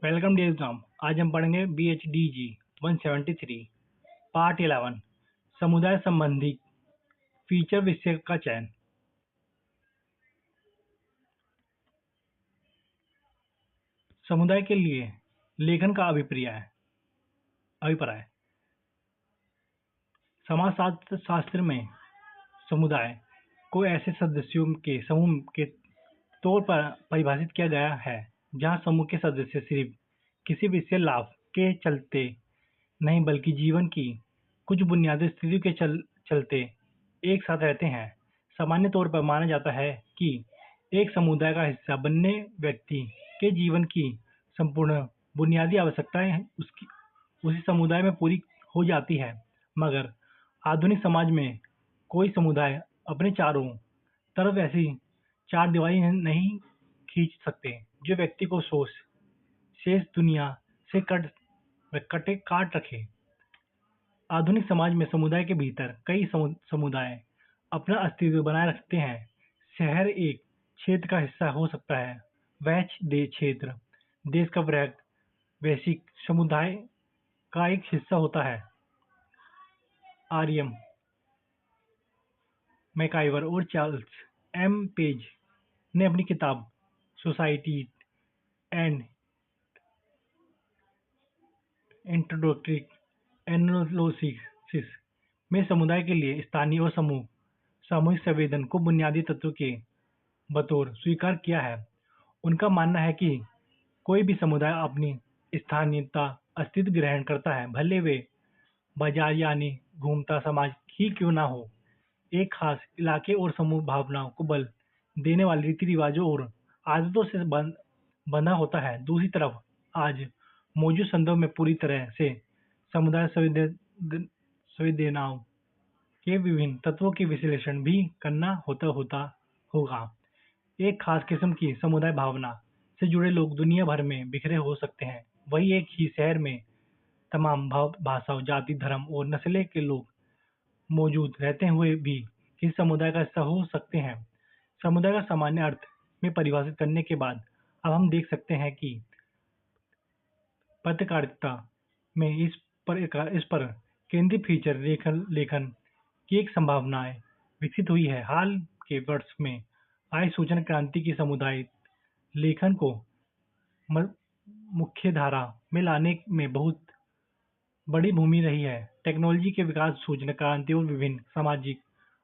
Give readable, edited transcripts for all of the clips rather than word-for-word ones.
Welcome day exam. आज हम पढ़ेंगे BHDG 173 पार्ट 11 समुदाय संबंधी फीचर विषय का चयन। समुदाय के लिए लेखन का अभिप्राय समाज शास्त्र में समुदाय को ऐसे सदस्यों के समूह के तौर पर परिभाषित किया गया है जहां समूह के सदस्य सिर्फ किसी विशेष लाभ के चलते नहीं बल्कि जीवन की कुछ बुनियादी स्थितियों के चलते एक साथ रहते हैं। सामान्य तौर पर माना जाता है कि एक समुदाय का हिस्सा बनने व्यक्ति के जीवन की संपूर्ण बुनियादी आवश्यकताएं उसी समुदाय में पूरी हो जाती है। मगर आधुनिक समाज में कोई समुदाय अपने चारों तरफ ऐसी चार दीवारी नहीं खींच सकते जो व्यक्ति को शेष दुनिया से काट रखे। आधुनिक समाज में समुदाय के भीतर कई समुदाय अपना अस्तित्व बनाए रखते हैं। शहर एक क्षेत्र का हिस्सा हो सकता है। वह क्षेत्र देश का वैश्विक समुदाय का एक हिस्सा होता है। आर्यम मैकाइवर और चार्ल्स एम पेज ने अपनी किताब सोसाइटी एंड इंट्रोडक्टरी एनालिसिस में समुदाय के लिए स्थानीय और सामूहिक संवेदन को बुनियादी तत्व के बतौर स्वीकार किया है। उनका मानना है कि कोई भी समुदाय अपनी स्थानीयता अस्तित्व ग्रहण करता है, भले वे बाजार यानी घूमता समाज ही क्यों ना हो। एक खास इलाके और समूह भावनाओं को बल देने वाले रीति रिवाजों और आदतों से बंधा होता है। दूसरी तरफ आज मौजूद संदर्भ में पूरी तरह से समुदाय संवेदनाओं के विभिन्न तत्वों के विश्लेषण भी करना होगा। एक खास किस्म की समुदाय भावना से जुड़े लोग दुनिया भर में बिखरे हो सकते हैं। वही एक ही शहर में तमाम भाषाओं, जाति, धर्म और नस्ल के लोग मौजूद रहते हुए भी किसी समुदाय का हिस्सा हो सकते हैं। समुदाय का सामान्य अर्थ में परिभाषित करने के बाद अब हम देख सकते हैं कि पत्रकारिता में इस पर केंद्रित फीचर लेखन की एक संभावनाएं विकसित हुई है। हाल के वर्ष में आई सूचना क्रांति की समुदाय लेखन को मुख्यधारा में लाने में बहुत बड़ी भूमि रही है। टेक्नोलॉजी के विकास, सूचना क्रांति और विभिन्न सामाजिक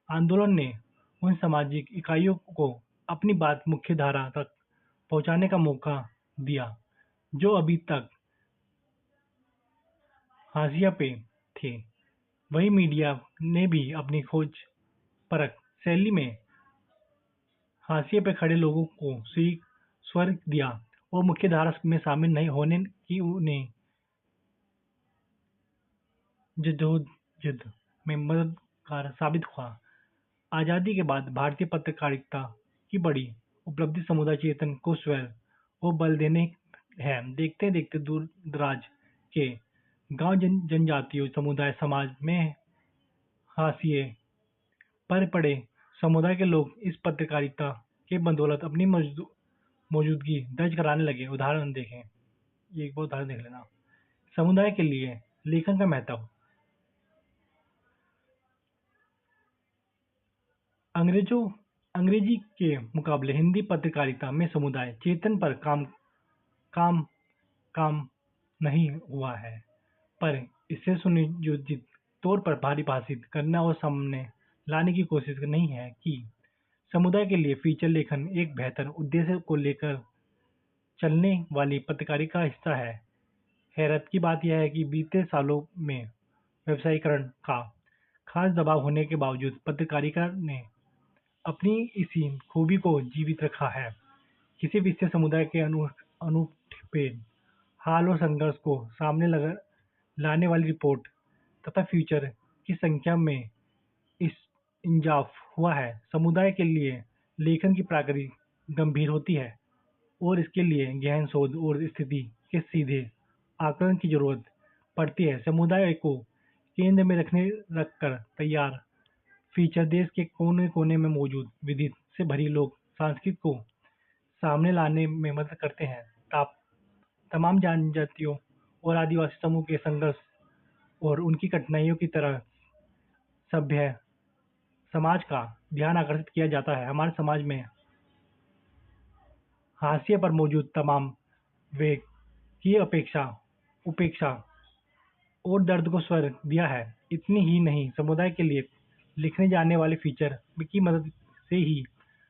आंदोलन ने उन सामाजिक इकाइयों को अपनी बात मुख्यधारा तक पहुंचाने का मौका दिया जो अभी तक हाशिया पे थे। वही मीडिया ने भी अपनी खोज परख शैली में हाशिए पे खड़े लोगों को स्वर दिया और मुख्यधारा में शामिल नहीं होने की उन्हें जद्दोजहद में मददगार साबित हुआ। आजादी के बाद भारतीय पत्रकारिता की बड़ी उपलब्धि समुदाय चेतन को स्वर और बल देने है। देखते देखते दूर दराज के गांव जनजातीय समुदाय समाज में हाशिए पर पड़े समुदाय के लोग इस पत्रकारिता के बदौलत अपनी मौजूदगी दर्ज कराने लगे। उदाहरण देखें, ये एक उदाहरण देख लेना। समुदाय के लिए लेखन का महत्व। अंग्रेजी के मुकाबले हिंदी पत्रकारिता में समुदाय चेतन पर काम नहीं हुआ है, पर इसे सुनियोजित तौर पर परिभाषित करना और सामने लाने की कोशिश नहीं है कि समुदाय के लिए फीचर लेखन एक बेहतर उद्देश्य को लेकर चलने वाली पत्रकारिता का हिस्सा है। हैरत की बात यह है कि बीते सालों में व्यवसायीकरण का खास दबाव होने के बावजूद पत्रकारिता ने अपनी इसी खूबी को जीवित रखा है। किसी विशेष समुदाय के अनूठे हाल और संघर्ष को सामने लाने वाली रिपोर्ट तथा फीचर की संख्या में इजाफा हुआ है। समुदाय के लिए लेखन की प्रकृति गंभीर होती है और इसके लिए गहन शोध और स्थिति के सीधे आकलन की जरूरत पड़ती है। समुदाय को केंद्र में रखकर तैयार फीचर देश के कोने कोने में मौजूद विविध से भरी लोक संस्कृति को सामने लाने में मदद करते हैं। तमाम जनजातियों और आदिवासी समूह के संघर्ष और उनकी कठिनाइयों की तरह सभ्य समाज का ध्यान आकर्षित किया जाता है। हमारे समाज में हाशिए पर मौजूद तमाम वे की अपेक्षा उपेक्षा और दर्द को स्वर दिया है। इतनी ही नहीं, समुदाय के लिए लिखने जाने वाले फीचर की मदद से ही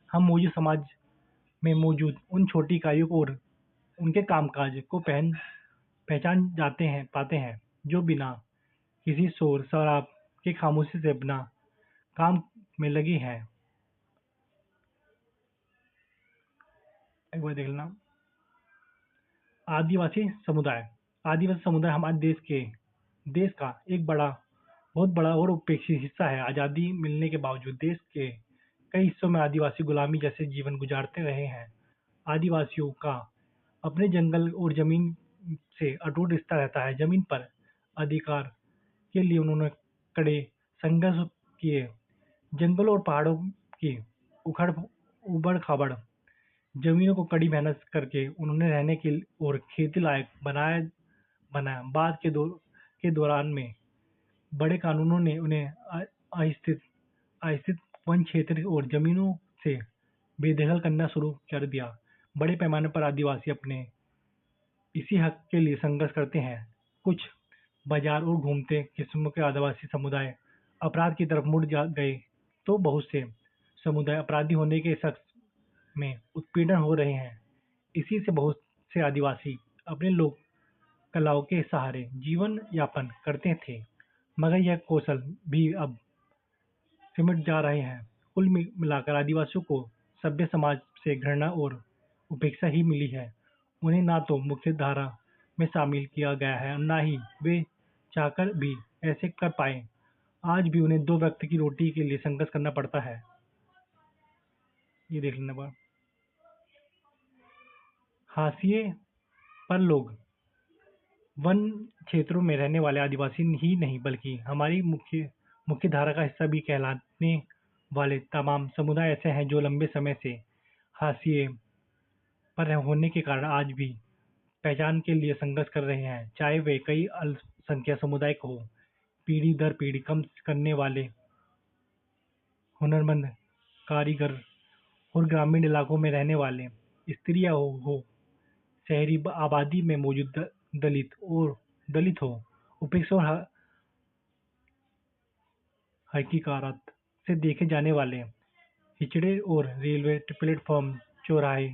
हम मौजूद समाज में मौजूद उन छोटी इकाइयों को और उनके कामकाज को पहचान पाते हैं जो बिना किसी शोर शराब के खामोशी से अपना काम में लगी हैं। एक बार देख लेना। आदिवासी समुदाय हमारे देश का एक बहुत बड़ा और उपेक्षित हिस्सा है। आज़ादी मिलने के बावजूद देश के कई हिस्सों में आदिवासी गुलामी जैसे जीवन गुजारते रहे हैं। आदिवासियों का अपने जंगल और जमीन से अटूट रिश्ता रहता है। जमीन पर अधिकार के लिए उन्होंने कड़े संघर्ष किए। जंगलों और पहाड़ों की उबड़-खाबड़ जमीनों को कड़ी मेहनत करके उन्होंने रहने के और खेती लायक बनाया। बाद के दौरान में बड़े कानूनों ने उन्हें अस्थिर वन क्षेत्र और जमीनों से बेदखल करना शुरू कर दिया। बड़े पैमाने पर आदिवासी अपने इसी हक के लिए संघर्ष करते हैं। कुछ बाजार और घूमते किस्मों के आदिवासी समुदाय अपराध की तरफ मुड़ गए तो बहुत से समुदाय अपराधी होने के शक में उत्पीड़न हो रहे हैं। इसी से बहुत से आदिवासी अपने लोक कलाओं के सहारे जीवन यापन करते थे, मगर यह कौशल भी अब सिमट जा रहे हैं। कुल मिलाकर आदिवासियों को सभ्य समाज से घृणा और उपेक्षा ही मिली है। उन्हें ना तो मुख्य धारा में शामिल किया गया है, ना ही वे चाहकर भी ऐसे कर पाए। आज भी उन्हें दो वक्त की रोटी के लिए संघर्ष करना पड़ता है। ये देख लेना बार। हाशिए पर लोग वन क्षेत्रों में रहने वाले आदिवासी ही नहीं बल्कि हमारी मुख्य धारा का हिस्सा भी कहलाने वाले तमाम समुदाय ऐसे हैं जो लंबे समय से हाशिए पर होने के कारण आज भी पहचान के लिए संघर्ष कर रहे हैं। चाहे वे कई अल्पसंख्यक समुदाय को पीढ़ी दर पीढ़ी कम करने वाले हुनरमंद कारीगर और ग्रामीण इलाकों में रहने वाले स्त्रियां हो शहरी आबादी में मौजूद दलित हो उपेक्षा और हकीकात से देखे जाने वाले हिचड़े और रेलवे प्लेटफॉर्म चौराहे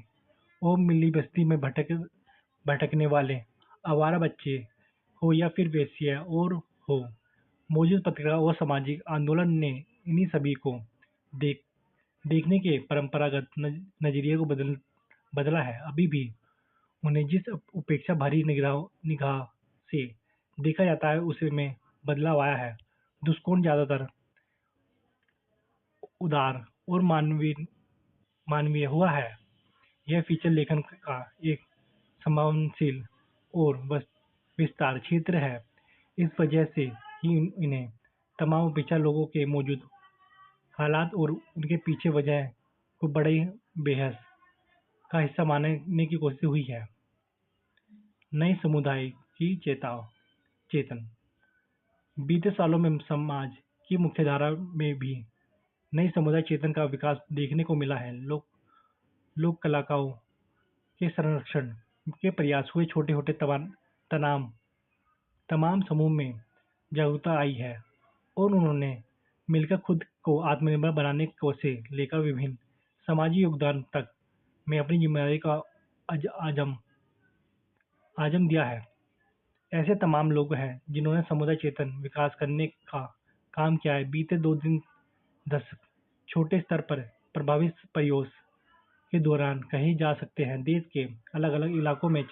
और मिली बस्ती में भटकने वाले आवारा बच्चे हो या फिर वेश्या और हो। मौजूद पत्रिका और सामाजिक आंदोलन ने इन्हीं सभी को देखने के परंपरागत नजरिए को बदला है। अभी भी उन्हें जिस उपेक्षा भरी निगाह से देखा जाता है उसमें बदलाव आया है। दृष्टिकोण ज्यादातर उदार और मानवीय हुआ है। यह फीचर लेखन का एक संभावनशील और विस्तार क्षेत्र है। इस वजह से ही इन्हें तमाम उपेक्षा लोगों के मौजूद हालात और उनके पीछे वजह को बड़े बेहस का हिस्सा मानने की कोशिश हुई है। नए समुदाय की चेतन बीते सालों में समाज की मुख्यधारा में भी नई समुदाय चेतन का विकास देखने को मिला है। लोक कलाकारों के संरक्षण के प्रयास हुए। छोटे तमाम समूह में जागरूकता आई है और उन्होंने मिलकर खुद को आत्मनिर्भर बनाने से लेकर विभिन्न समाजी योगदान तक में अपनी जिम्मेदारी का आजम दिया है। ऐसे तमाम लोग हैं जिन्होंने समुदाय चेतन विकास करने का काम किया है। बीते 2 दशक छोटे स्तर पर प्रभावी प्रयास के दौरान कहे जा सकते हैं। देश के अलग-अलग इलाकों में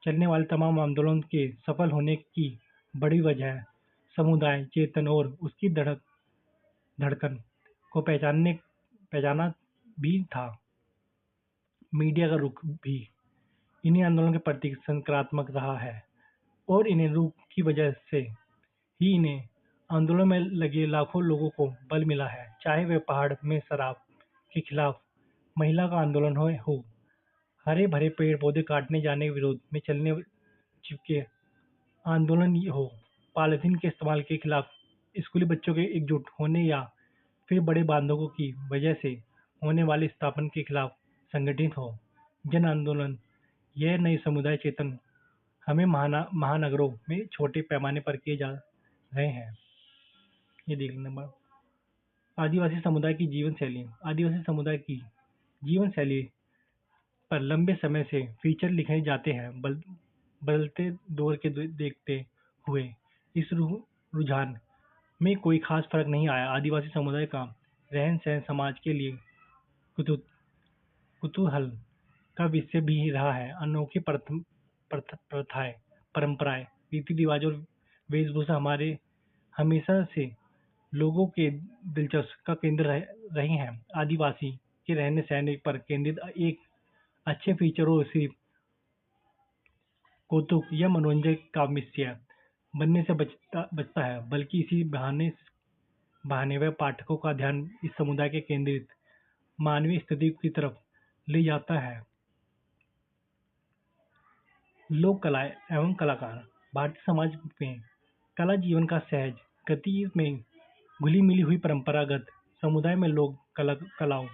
चलने वाले तमाम आंदोलन के सफल होने की बड़ी वजह समुदाय चेतन और उसकी धड़कन को पहचाना भी था। मीडिया का रुख भी इन्हीं आंदोलन के प्रति सकारात्मक रहा है और इन्हें रुख की वजह से ही इन्हें आंदोलन में लगे लाखों लोगों को बल मिला है। चाहे वे पहाड़ में शराब के खिलाफ महिला का आंदोलन हो हरे भरे पेड़ पौधे काटने जाने के विरोध में चलने चिपके आंदोलन हो, पॉलीथीन के इस्तेमाल के खिलाफ स्कूली बच्चों के एकजुट होने या फिर बड़े बांधवों की वजह से होने वाले स्थापन के खिलाफ संगठित हो जन आंदोलन। यह नए समुदाय चेतन हमें महानगरों में छोटे पैमाने पर किए जा रहे हैं। ये देख नंबर आदिवासी समुदाय की जीवन शैली। आदिवासी समुदाय की जीवन शैली पर लंबे समय से फीचर लिखे जाते हैं। बदलते दौर के देखते हुए इस रुझान में कोई खास फर्क नहीं आया। आदिवासी समुदाय का रहन सहन समाज के लिए कुतूहल का विषय भी रहा है। अनोखी प्रथाएं, परंपराएं, रीति रिवाज और वेशभूषा हमारे हमेशा से लोगों के दिलचस्प का केंद्र रही हैं। आदिवासी के रहने सहने पर केंद्रित एक अच्छे फीचरों सिर्फ कौतुक या मनोरंजन का विषय बनने से बचता है, बल्कि इसी बहाने वह पाठकों का ध्यान इस समुदाय के केंद्रित मानवीय स्थिति की तरफ ले जाता है। लोक कलाएं एवं कलाकार। भारतीय समाज में कला जीवन का सहज गति में घुली मिली हुई परंपरागत समुदाय में लोक कलाओं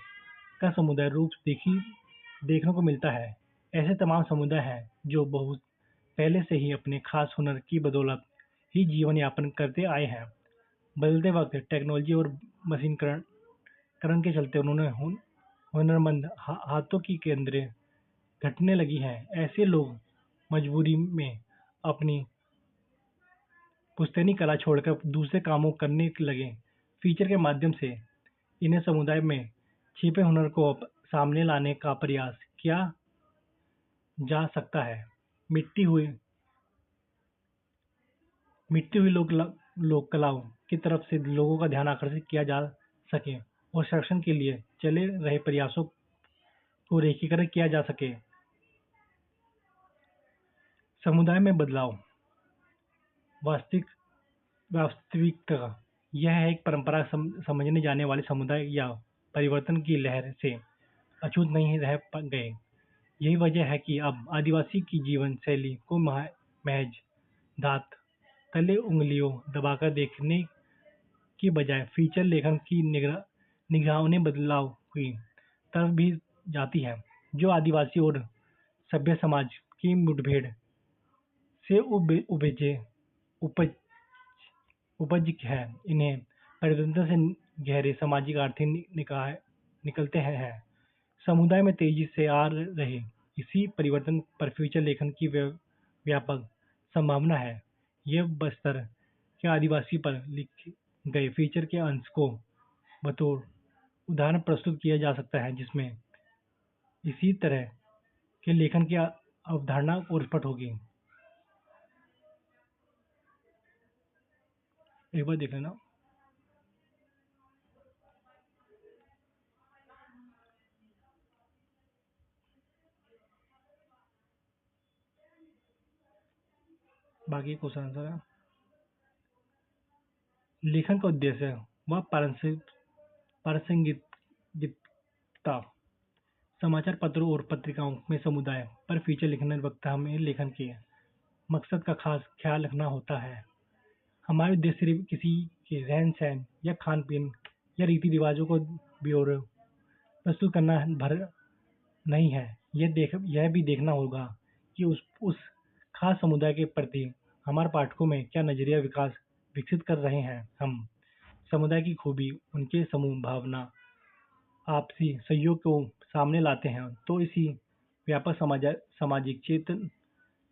का समुदाय रूप देखने को मिलता है। ऐसे तमाम समुदाय हैं जो बहुत पहले से ही अपने खास हुनर की बदौलत ही जीवन यापन करते आए हैं। बदलते वक्त टेक्नोलॉजी और मशीनीकरण के चलते उन्होंने हुनरमंद हाथों की केंद्रें घटने लगी हैं। ऐसे लोग मजबूरी में अपनी पुश्तैनी कला छोड़कर दूसरे कामों करने लगे। फीचर के माध्यम से इन्हें समुदाय में छिपे हुनर को सामने लाने का प्रयास किया जा सकता है। मिटती हुई लोक कलाओं की तरफ से लोगों का ध्यान आकर्षित किया जा सके और संरक्षण के लिए चले रहे प्रयासों को रेखीकरण किया जा सके। समुदाय में बदलाव। वास्तविकता यह है एक परंपरा समझने जाने वाले समुदाय या परिवर्तन की लहर से अछूत नहीं रह गए। यही वजह है कि अब आदिवासी की जीवन शैली को महज दांत तले उंगलियों दबाकर देखने की बजाय फीचर लेखन की निगाहों बदलाव की तरफ भी जाती है, जो आदिवासी और सभ्य समाज की मुठभेड़ से उपज है। इन्हें परिवर्तन से गहरे सामाजिक आर्थिक निकलते हैं। समुदाय में तेजी से आ रहे इसी परिवर्तन पर फीचर लेखन की व्यापक संभावना है। यह बस्तर के आदिवासी पर लिखे गए फीचर के अंश को बतौर उदाहरण प्रस्तुत किया जा सकता है, जिसमें इसी तरह के लेखन की अवधारणा और स्पष्ट होगी। एक बार देख लेना। बाकी क्वेश्चन आंसर है। लेखन का उद्देश्य व प्रासंगिकता। समाचार पत्रों और पत्रिकाओं में समुदाय पर फीचर लिखने वक्त हमें लेखन के मकसद का खास ख्याल रखना होता है। हमारे उद्देश्य सिर्फ किसी के रहन सहन या खान पीन या रीति रिवाजों को ब्यौरे प्रस्तुत करना भर नहीं है। यह भी देखना होगा कि उस खास समुदाय के प्रति हमारे पाठकों में क्या नजरिया विकसित कर रहे हैं। हम समुदाय की खूबी, उनके समूह भावना, आपसी सहयोग को सामने लाते हैं, तो इसी व्यापक सामाजिक चेतन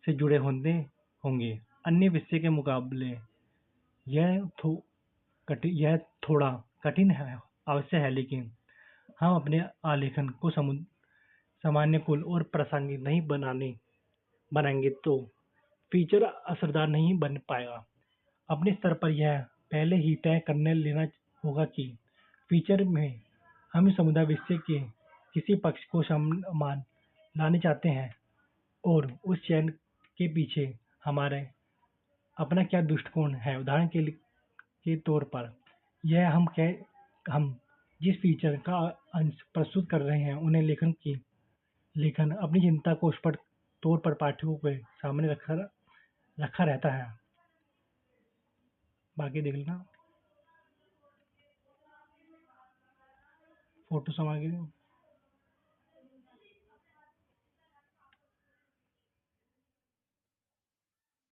से जुड़े होंगे। अन्य विषय के मुकाबले यह थोड़ा कठिन है अवश्य है, लेकिन हम अपने आलेखन को सामान्यकुल और प्रासंगिक नहीं बनाएंगे तो फीचर असरदार नहीं बन पाएगा। अपने स्तर पर यह पहले ही तय करने लेना होगा कि फीचर में हम समुदाय विषय के किसी पक्ष को सम्मान लाने चाहते हैं और उस चयन के पीछे हमारे अपना क्या दृष्टिकोण है। उदाहरण के तौर पर यह हम जिस फीचर का अंश प्रस्तुत कर रहे हैं उन्हें लेखन की लेखन अपनी चिंता को स्पष्ट तौर पर पाठकों के सामने रखा रहता है। बाकी देख लेना। फोटो सामग्री